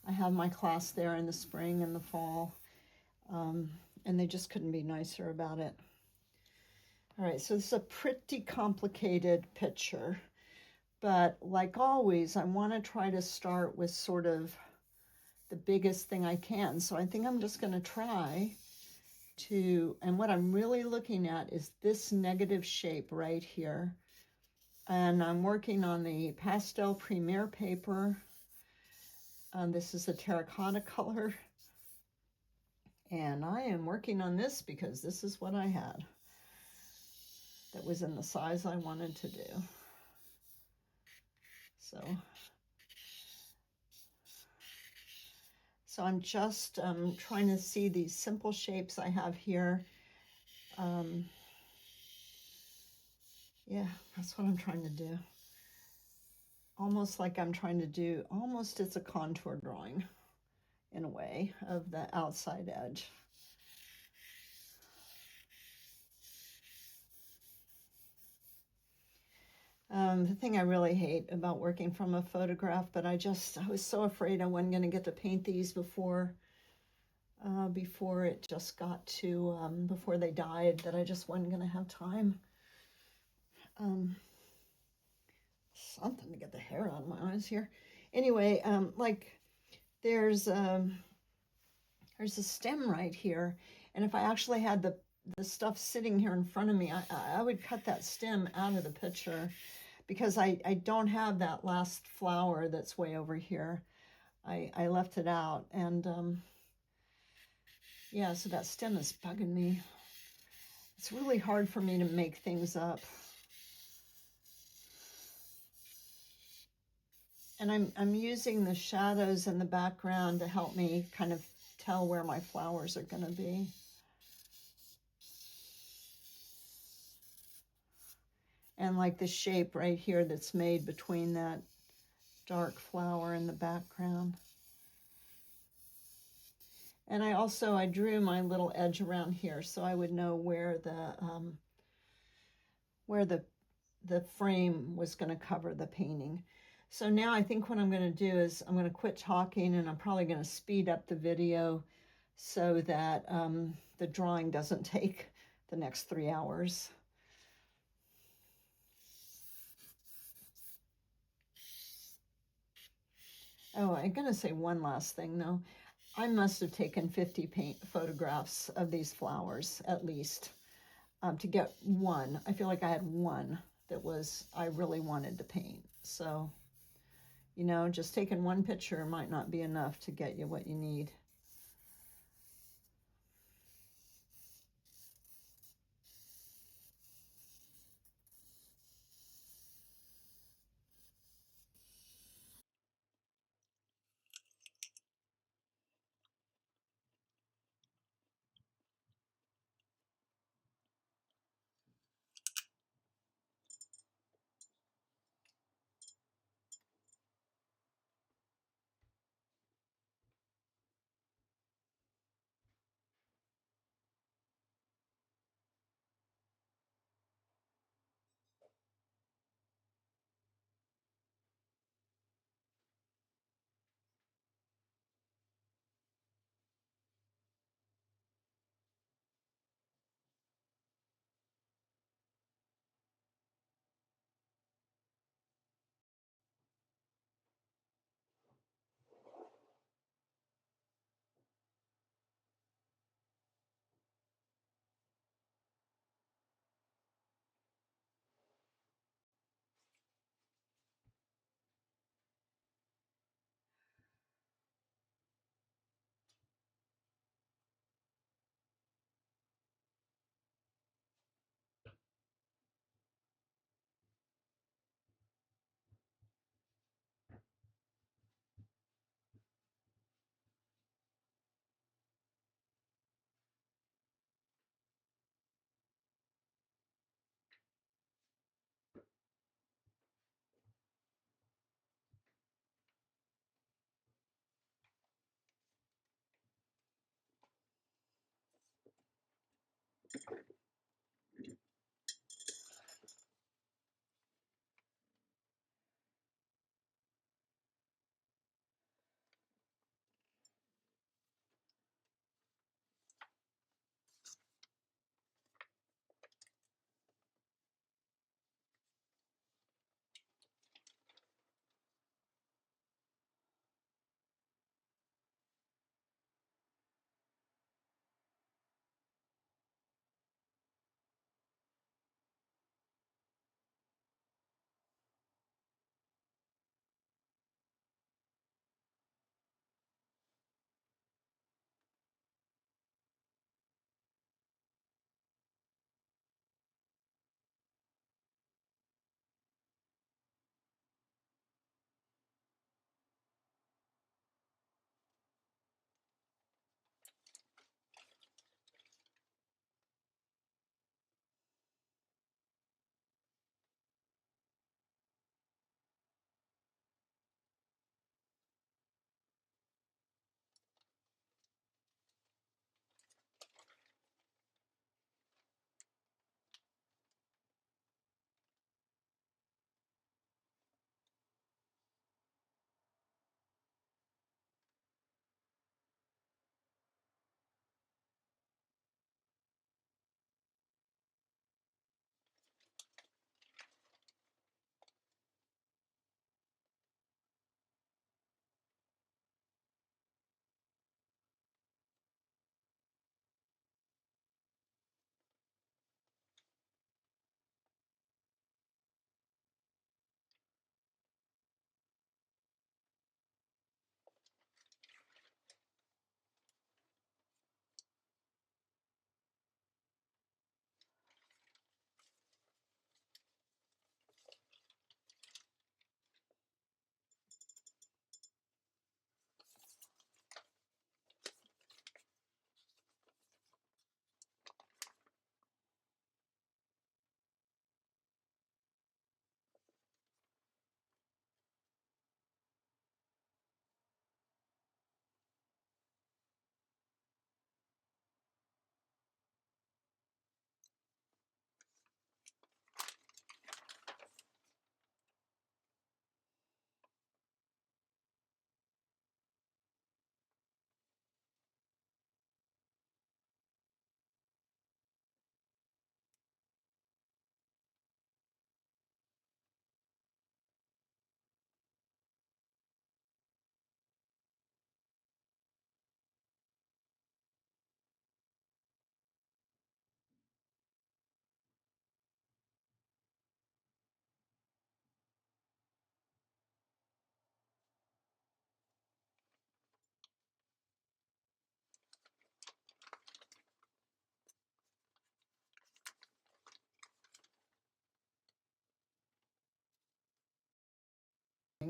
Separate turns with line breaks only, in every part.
I have my class there in the spring and the fall, and they just couldn't be nicer about it. All right, so this is a pretty complicated picture, but like always, I want to try to start with sort of the biggest thing I can. So I think I'm just going to try to, and what I'm really looking at is this negative shape right here. And I'm working on the Pastel Premier paper. This is a terracotta color. And I am working on this because this is what I had that was in the size I wanted to do. So I'm just trying to see these simple shapes I have here. Yeah, that's what I'm trying to do. Almost like I'm trying to do, almost it's a contour drawing in a way of the outside edge. The thing I really hate about working from a photograph, but I was so afraid I wasn't going to get to paint these before it just got to, before they died, that I just wasn't going to have time. Something to get the hair out of my eyes here. Anyway, like there's a stem right here, and if I actually had the stuff sitting here in front of me, I would cut that stem out of the picture, because I don't have that last flower that's way over here. I left it out, and yeah, so that stem is bugging me. It's really hard for me to make things up. And I'm using the shadows in the background to help me kind of tell where my flowers are going to be. And like the shape right here that's made between that dark flower in the background. And I drew my little edge around here so I would know where the frame was going to cover the painting. So now I think what I'm going to do is I'm going to quit talking, and I'm probably going to speed up the video so that the drawing doesn't take the next 3 hours. Oh, I'm going to say one last thing though. I must have taken 50 photographs of these flowers at least to get one. I feel like I had one that I really wanted to paint. So, you know, just taking one picture might not be enough to get you what you need.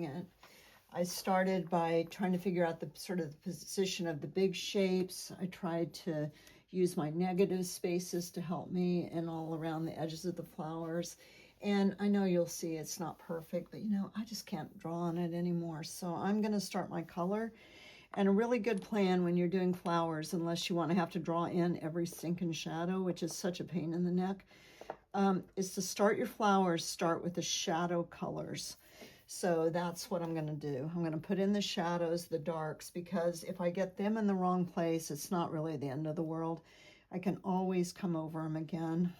it. I started by trying to figure out the sort of the position of the big shapes. I tried to use my negative spaces to help me and all around the edges of the flowers. And I know you'll see it's not perfect, but you know, I just can't draw on it anymore. So I'm going to start my color. And a really good plan when you're doing flowers, unless you want to have to draw in every stinking shadow, which is such a pain in the neck, is to start your flowers, start with the shadow colors. So that's what I'm going to do. I'm going to put in the shadows, the darks, because if I get them in the wrong place, it's not really the end of the world. I can always come over them again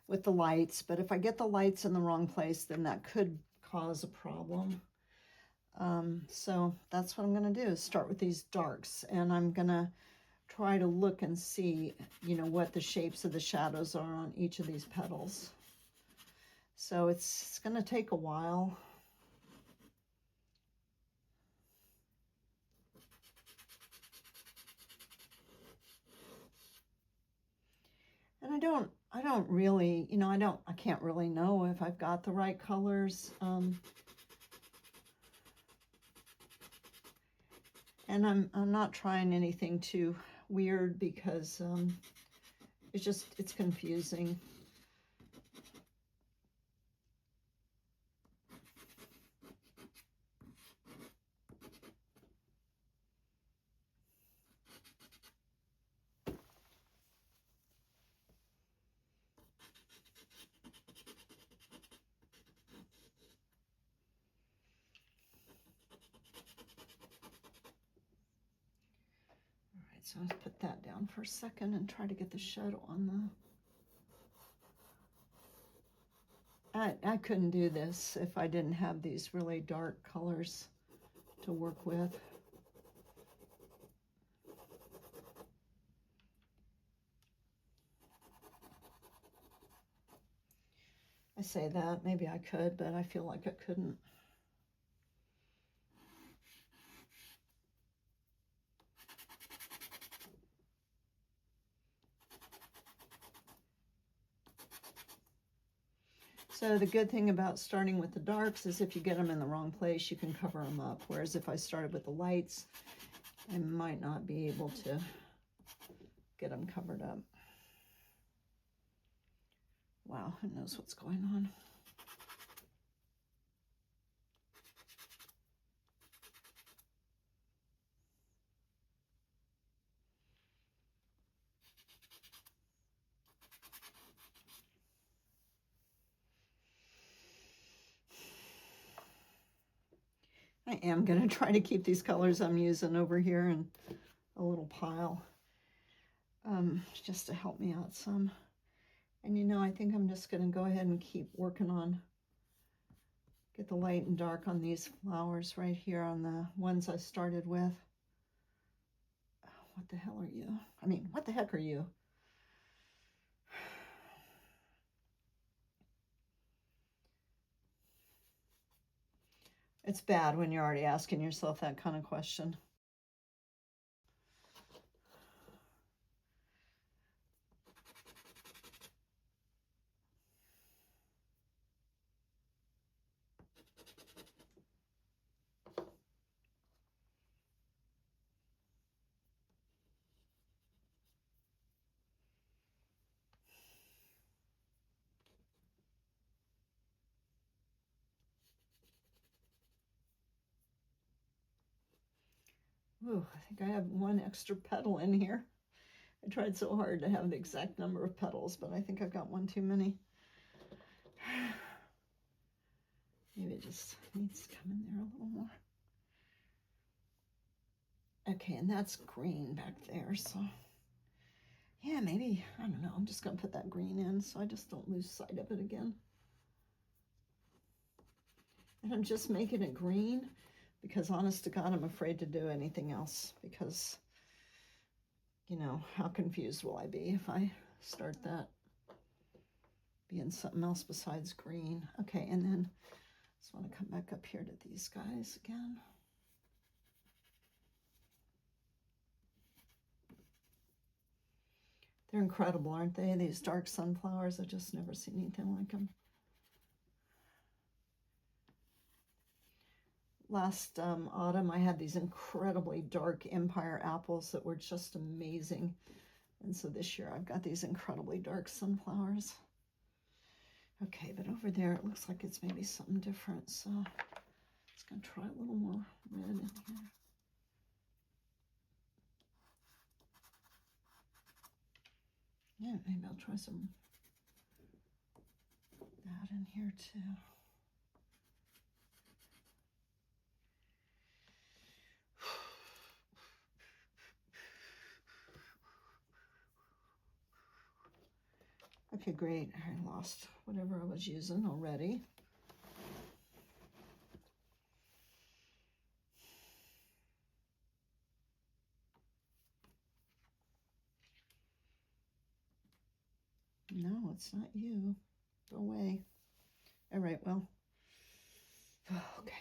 with the lights. But if I get the lights in the wrong place, then that could cause a problem. So that's what I'm going to do, is start with these darks. And I'm going to try to look and see, you know, what the shapes of the shadows are on each of these petals. So it's going to take a while. And I don't really, you know, I can't really know if I've got the right colors. And I'm not trying anything too weird because it's confusing. So let's put that down for a second and try to get the shadow on the... I couldn't do this if I didn't have these really dark colors to work with. I say that, maybe I could, but I feel like I couldn't. So the good thing about starting with the darks is if you get them in the wrong place, you can cover them up. Whereas if I started with the lights, I might not be able to get them covered up. Wow, who knows what's going on? I am going to try to keep these colors I'm using over here in a little pile, just to help me out some. And you know, I think I'm just going to go ahead and keep working on, get the light and dark on these flowers right here on the ones I started with. Oh, what the hell are you? I mean, what the heck are you? It's bad when you're already asking yourself that kind of question. Ooh, I think I have one extra petal in here. I tried so hard to have the exact number of petals, but I think I've got one too many. Maybe it just needs to come in there a little more. Okay, and that's green back there, so yeah, maybe, I don't know, I'm just gonna put that green in so I just don't lose sight of it again. And I'm just making it green because honest to God, I'm afraid to do anything else because, you know, how confused will I be if I start that being something else besides green. Okay, and then I just want to come back up here to these guys again. They're incredible, aren't they? These dark sunflowers, I've just never seen anything like them. last autumn, I had these incredibly dark Empire apples that were just amazing. And so this year I've got these incredibly dark sunflowers. Okay, but over there it looks like it's maybe something different. So I'm just going to try a little more red in here. Yeah, maybe I'll try some that in here too. Okay, great. I lost whatever I was using already. No, it's not you. Go away. All right, well. Okay.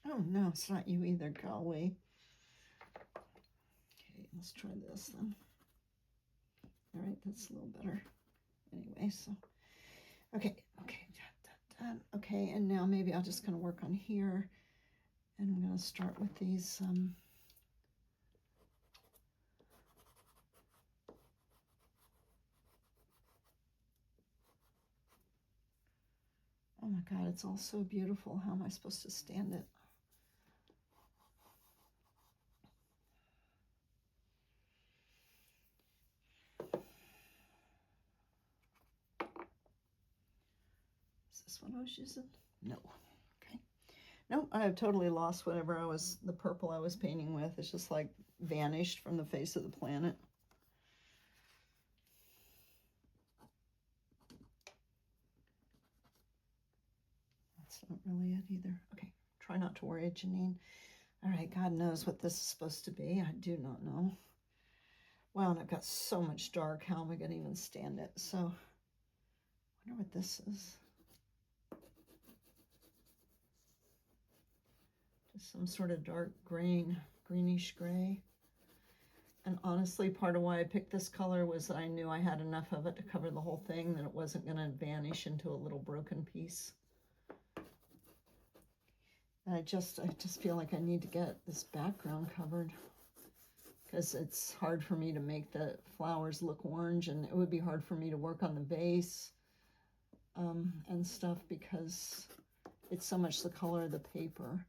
Oh, no, it's not you either. Go away. Okay, let's try this then. All right, that's a little better. Anyway, so, okay. Okay, and now maybe I'll just kind of work on here. And I'm going to start with these oh my God, it's all so beautiful. How am I supposed to stand it? Is this what I was using? No. Okay. No, I have totally lost whatever the purple I was painting with. It's just like vanished from the face of the planet. That's not really it either. Okay, try not to worry, Jeneane. All right, God knows what this is supposed to be. I do not know. Wow, and I've got so much dark. How am I going to even stand it? So, I wonder what this is. Just some sort of dark greenish gray. And honestly, part of why I picked this color was that I knew I had enough of it to cover the whole thing, that it wasn't going to vanish into a little broken piece. And I just feel like I need to get this background covered, because it's hard for me to make the flowers look orange, and it would be hard for me to work on the base and stuff, because it's so much the color of the paper.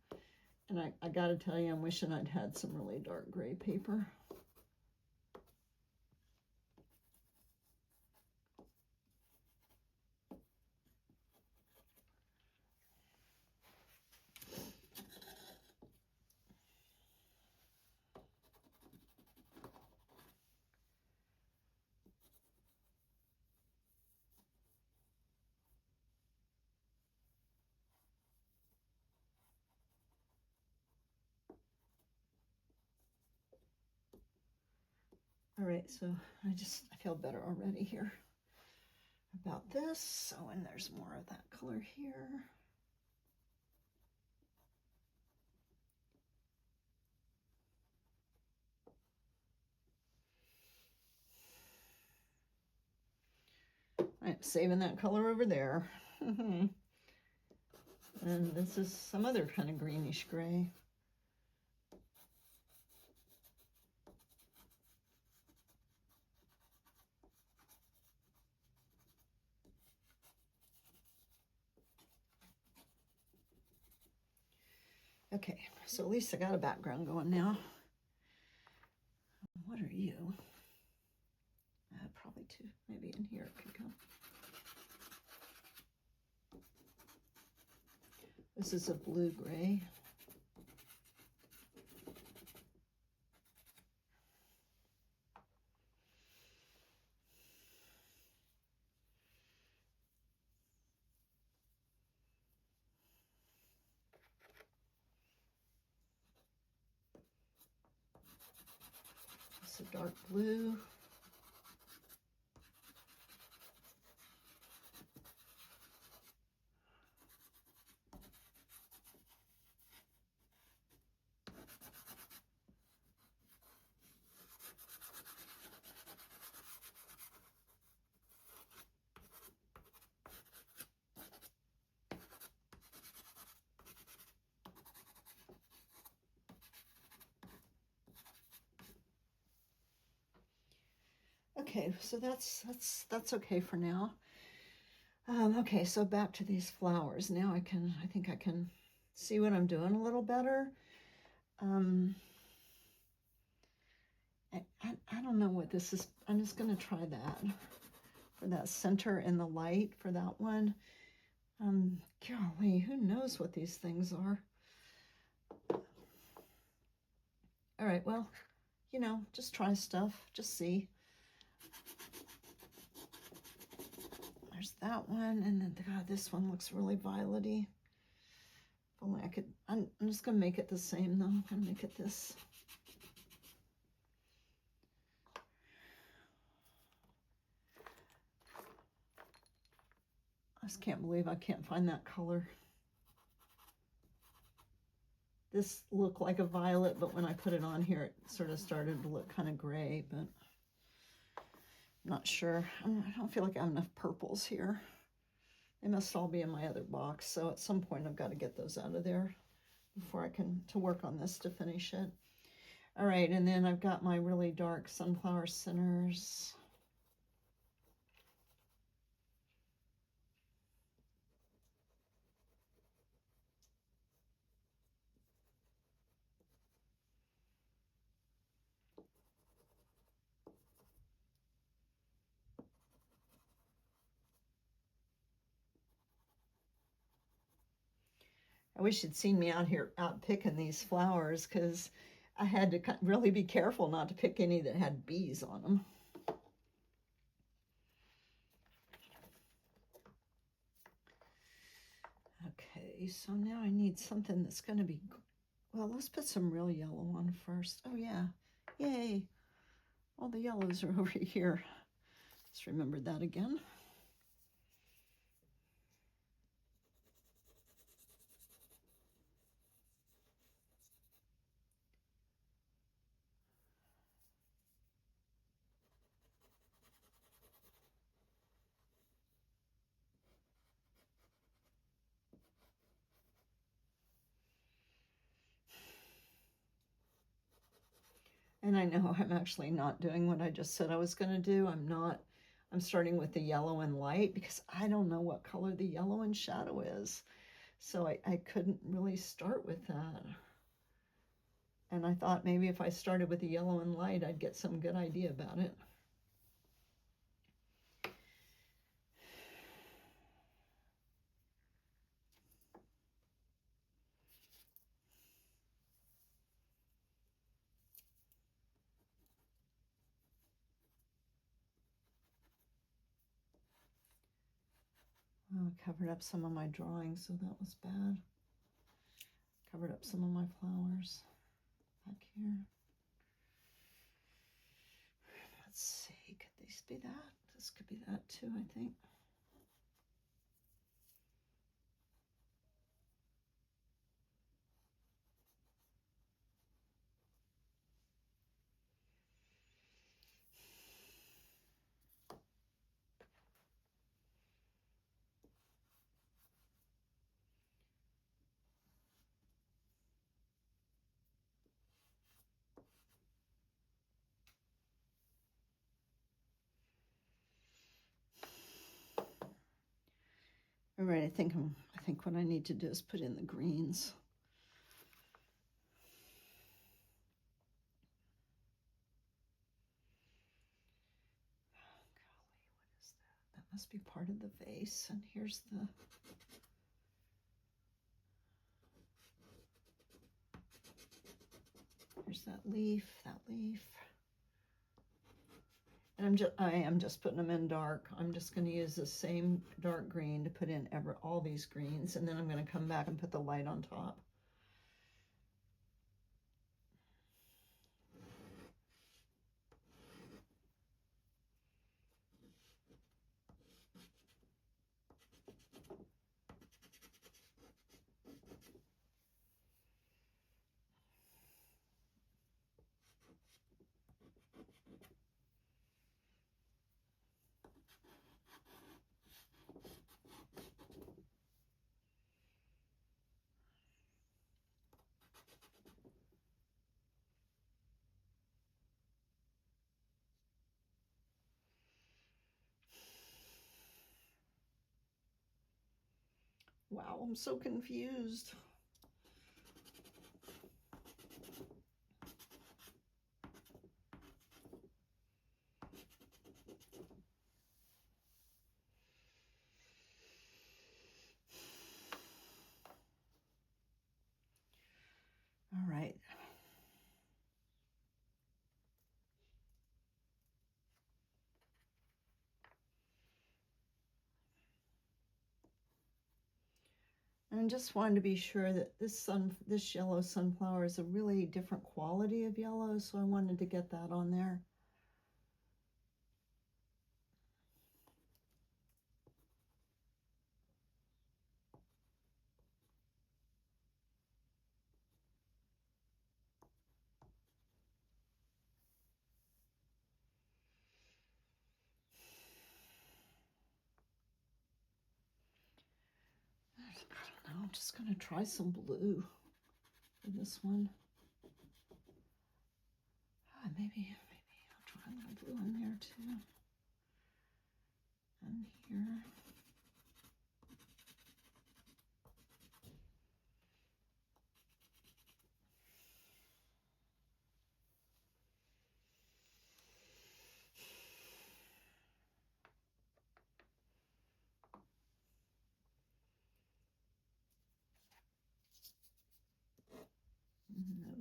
And I gotta tell you, I'm wishing I'd had some really dark gray paper. All right, so I feel better already here about this. So, and there's more of that color here. I'm saving that color over there. And this is some other kind of greenish gray. Okay, so at least I got a background going now. What are you? Probably two, maybe in here it could go. This is a blue-gray. It's a dark blue. Okay, so that's okay for now. Okay, so back to these flowers. Now I think I can see what I'm doing a little better. I don't know what this is. I'm just going to try that for that center and the light for that one. Golly, who knows what these things are? All right, well, you know, just try stuff, just see. There's that one, and then God, this one looks really violety. If only I could. I'm just gonna make it the same though. I'm gonna make it this. I just can't believe I can't find that color. This looked like a violet, but when I put it on here, it sort of started to look kind of gray, but I'm not sure. I don't feel like I have enough purples here. They must all be in my other box, so at some point I've got to get those out of there before I can to work on this to finish it. All right, and then I've got my really dark sunflower centers. I wish you'd seen me out here out picking these flowers, because I had to really be careful not to pick any that had bees on them. Okay, so now I need something that's going to be, well, let's put some real yellow on first. Oh yeah, yay. All the yellows are over here. Just remembered that again. And I know I'm actually not doing what I just said I was going to do. I'm starting with the yellow and light because I don't know what color the yellow and shadow is. So I couldn't really start with that. And I thought maybe if I started with the yellow and light, I'd get some good idea about it. Oh, I covered up some of my drawings, so that was bad. Covered up some of my flowers back here. Let's see, could these be that? This could be that too, I think. All right, I think what I need to do is put in the greens. Oh, golly, what is that? That must be part of the vase. And here's that leaf, And I am just putting them in dark. I'm just going to use the same dark green to put in all these greens, and then I'm going to come back and put the light on top. Wow, I'm so confused. All right. And I just wanted to be sure that this yellow sunflower is a really different quality of yellow, so I wanted to get that on there. I don't know, I'm just gonna try some blue for this one. Maybe I'll try a little blue in there too. And here.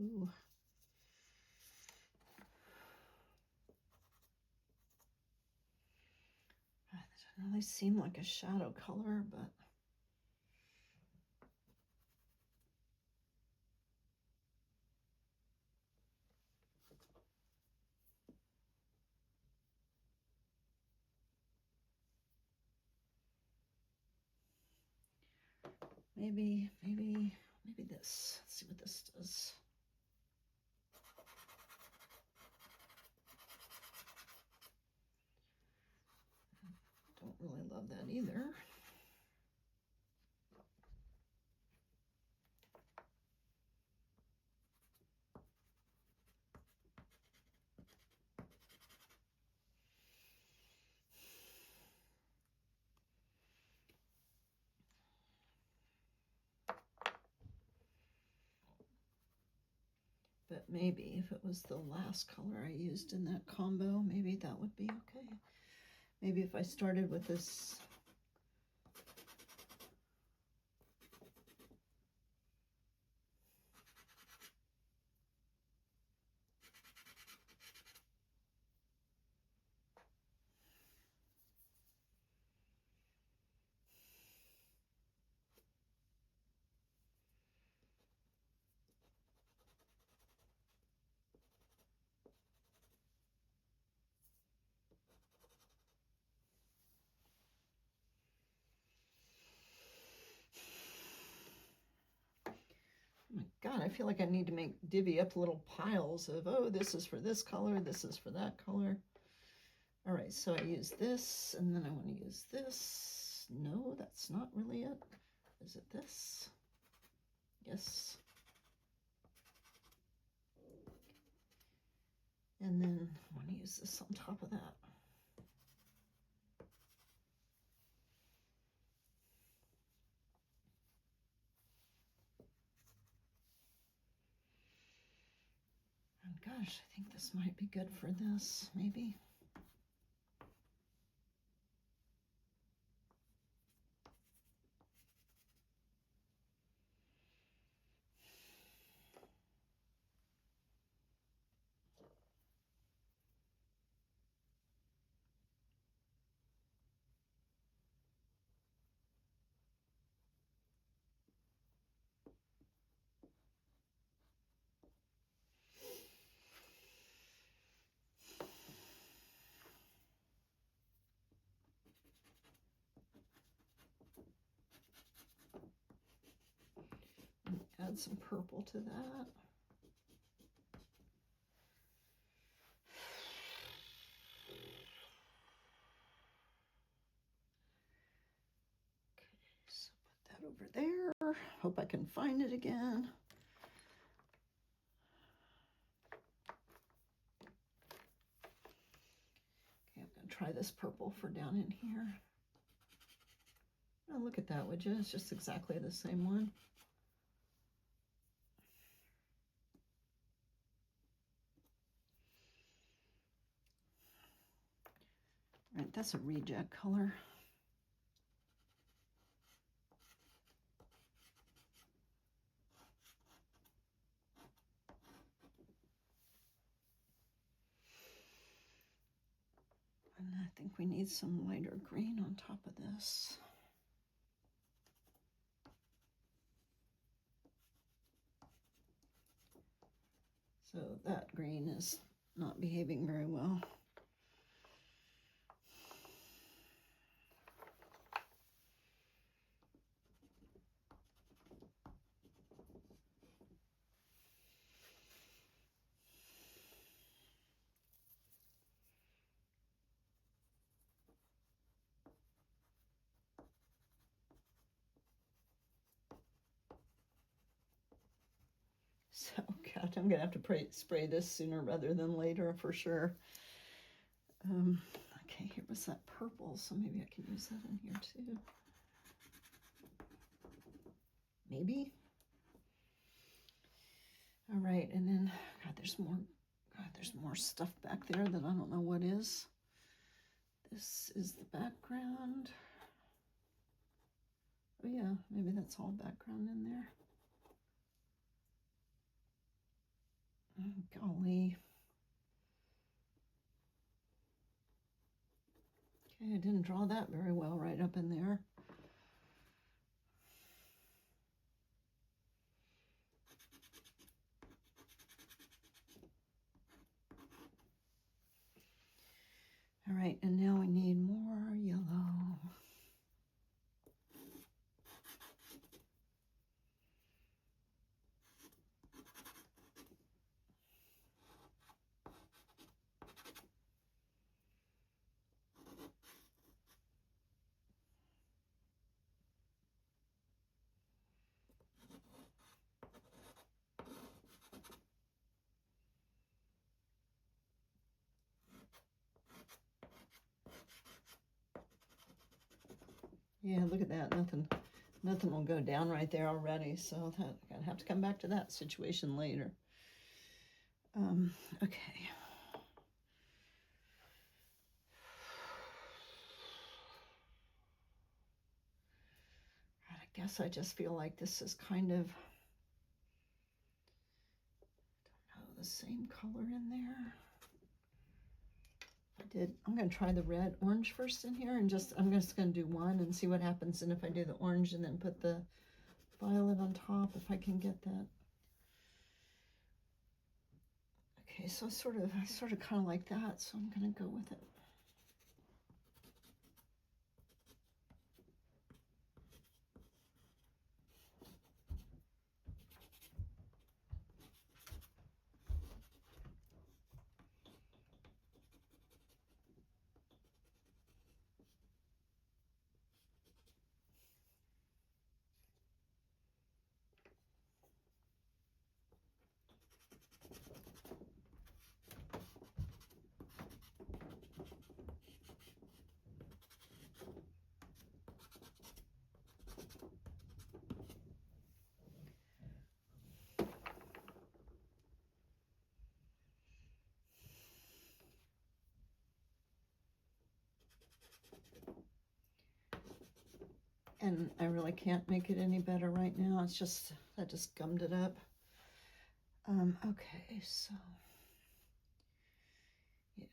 No. That doesn't really seem like a shadow color, but maybe this. Let's see what this does. Don't really love that either. But maybe if it was the last color I used in that combo, maybe that would be okay. Maybe if I started with this Oh my God, I feel like I need to divvy up little piles of, oh, this is for this color, this is for that color. All right, so I use this, and then I want to use this. No, that's not really it. Is it this? Yes. And then I want to use this on top of that. And gosh, I think this might be good for this, maybe. Add some purple to that. Okay, so put that over there. Hope I can find it again. Okay, I'm gonna try this purple for down in here. Oh, look at that, would you? It's just exactly the same one. All right, that's a reject color. And I think we need some lighter green on top of this. So that green is not behaving very well. So, God, I'm gonna have to spray this sooner rather than later for sure. Okay, here was that purple, so maybe I can use that in here too. Maybe. All right, and then, God, there's more stuff back there that I don't know what is. This is the background. Oh yeah, maybe that's all background in there. Oh, golly. Okay, I didn't draw that very well right up in there. All right, and now we need more yellow. Yeah, look at that. Nothing will go down right there already. So that I'm gonna have to come back to that situation later. Okay. I guess I just feel like this is kind of, I don't know, the same color in there. I'm going to try the red orange first in here, and I'm just going to do one and see what happens. And if I do the orange and then put the violet on top, if I can get that. Okay, so I sort of kind of like that, so I'm going to go with it. And I really can't make it any better right now. It's just, I just gummed it up. Okay, so, yeah.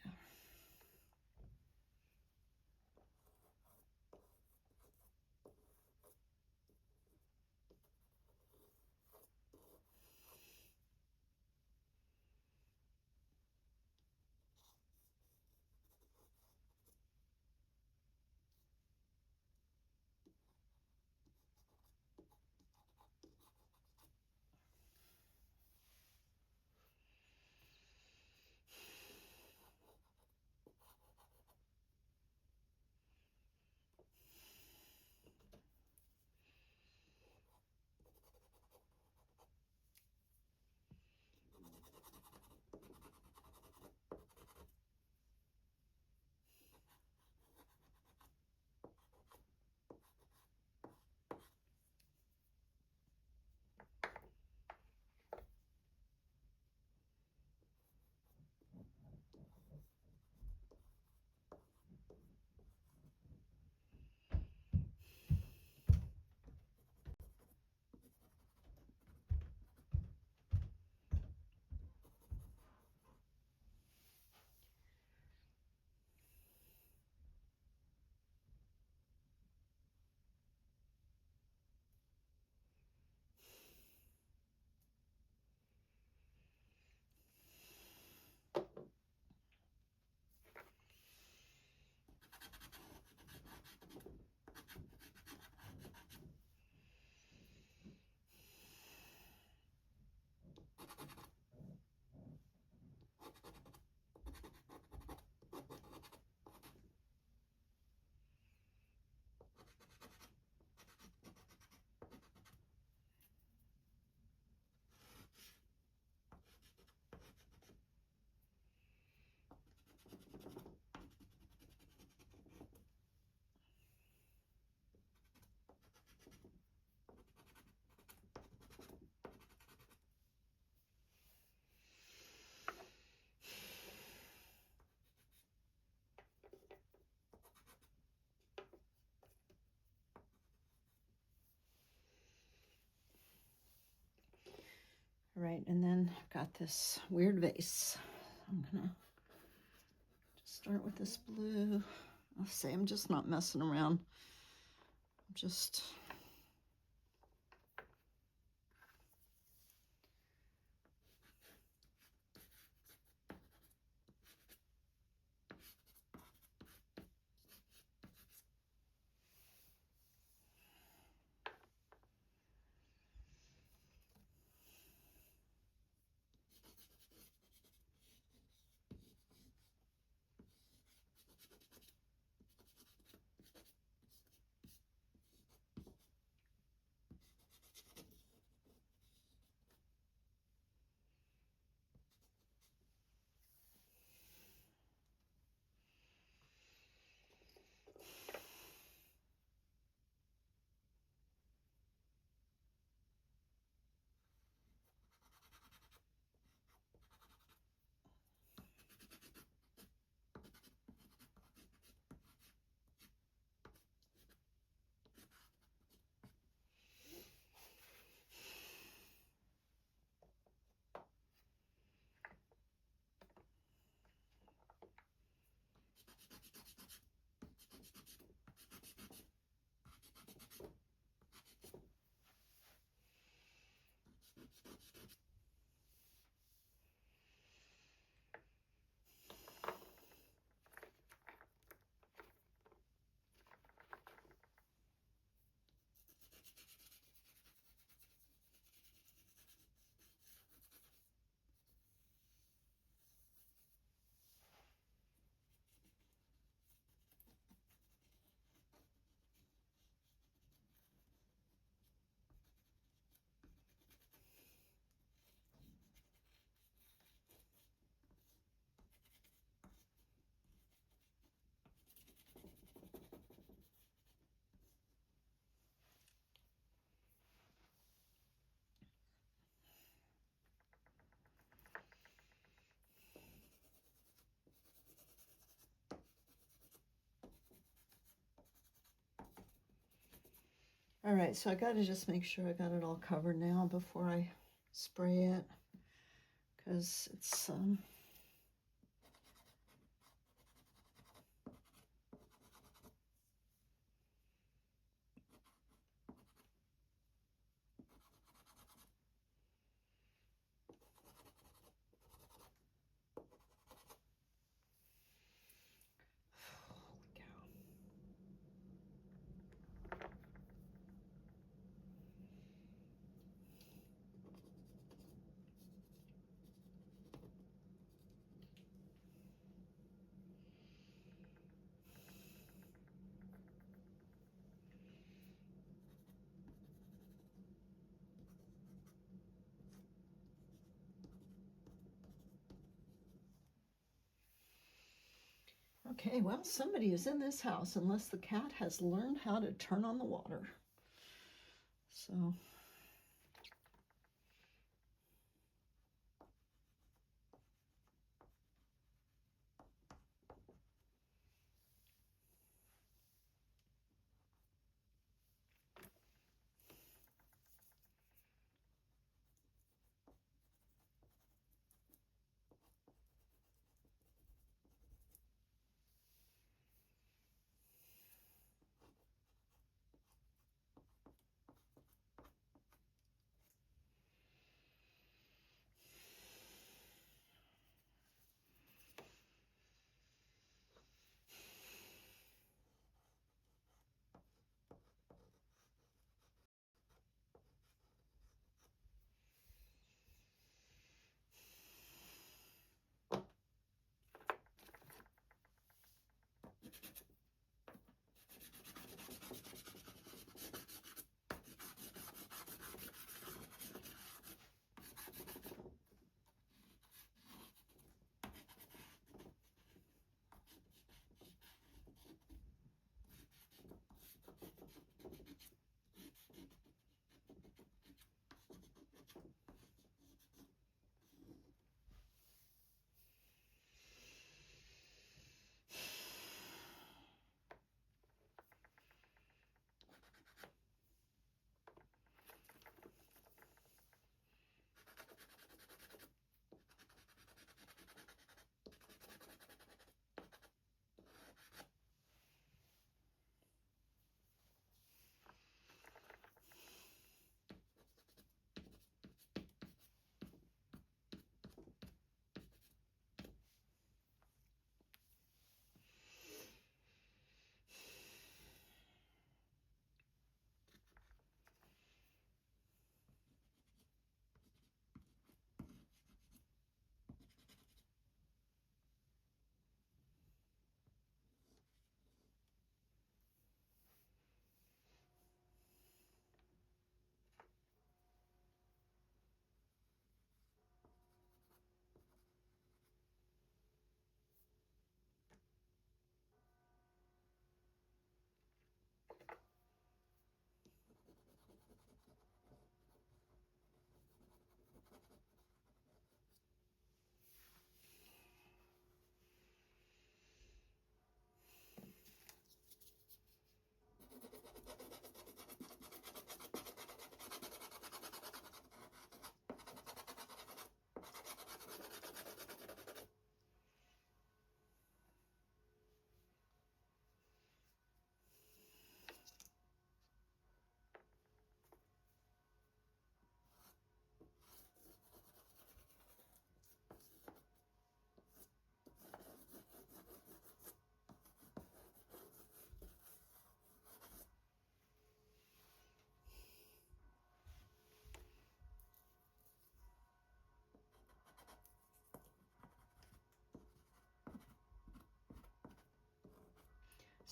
All right, and then I've got this weird vase. I'm gonna just start with this blue. I'll say I'm just not messing around. Just all right, so I got to just make sure I got it all covered now before I spray it, because it's holy cow. Okay, well, somebody is in this house unless the cat has learned how to turn on the water. So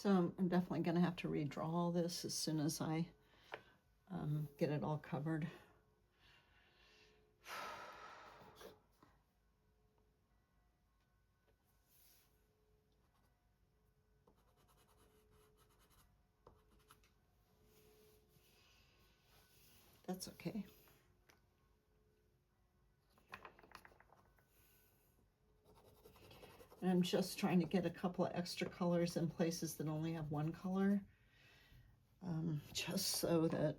So I'm definitely going to have to redraw all this as soon as I get it all covered. That's okay. And I'm just trying to get a couple of extra colors in places that only have one color, just so that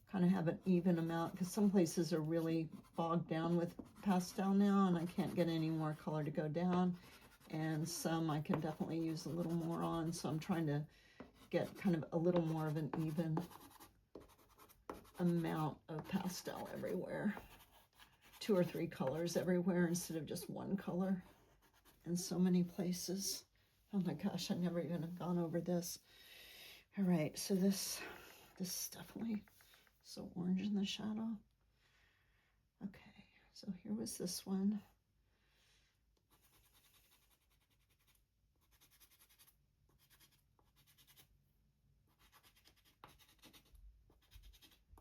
kind of have an even amount, because some places are really bogged down with pastel now and I can't get any more color to go down, and some I can definitely use a little more on, so I'm trying to get kind of a little more of an even amount of pastel everywhere. 2 or 3 colors everywhere instead of just one color in so many places. Oh my gosh, I never even have gone over this. All right, so this is definitely so orange in the shadow. Okay, so here was this one.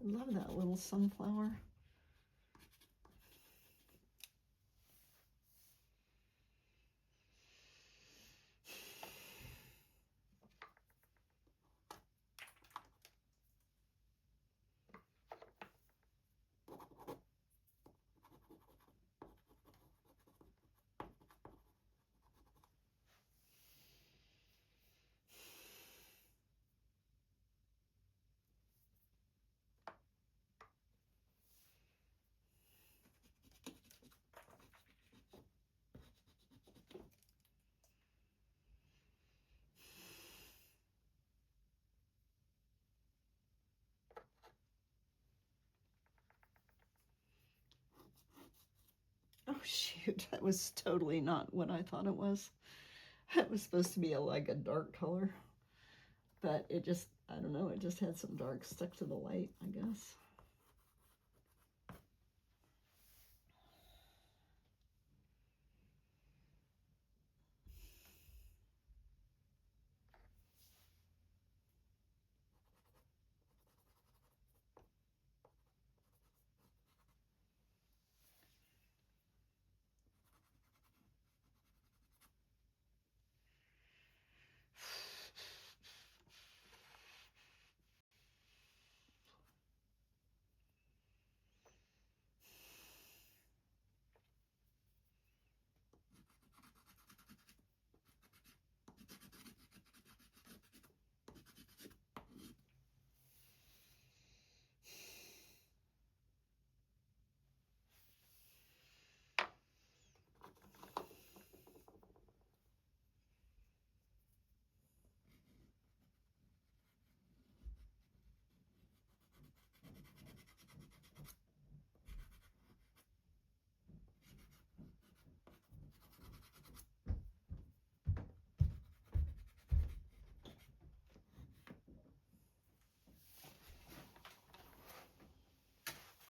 I love that little sunflower. Oh shoot, that was totally not what I thought it was. It was supposed to be like a dark color, but it just, I don't know, it just had some dark stuck to the light, I guess.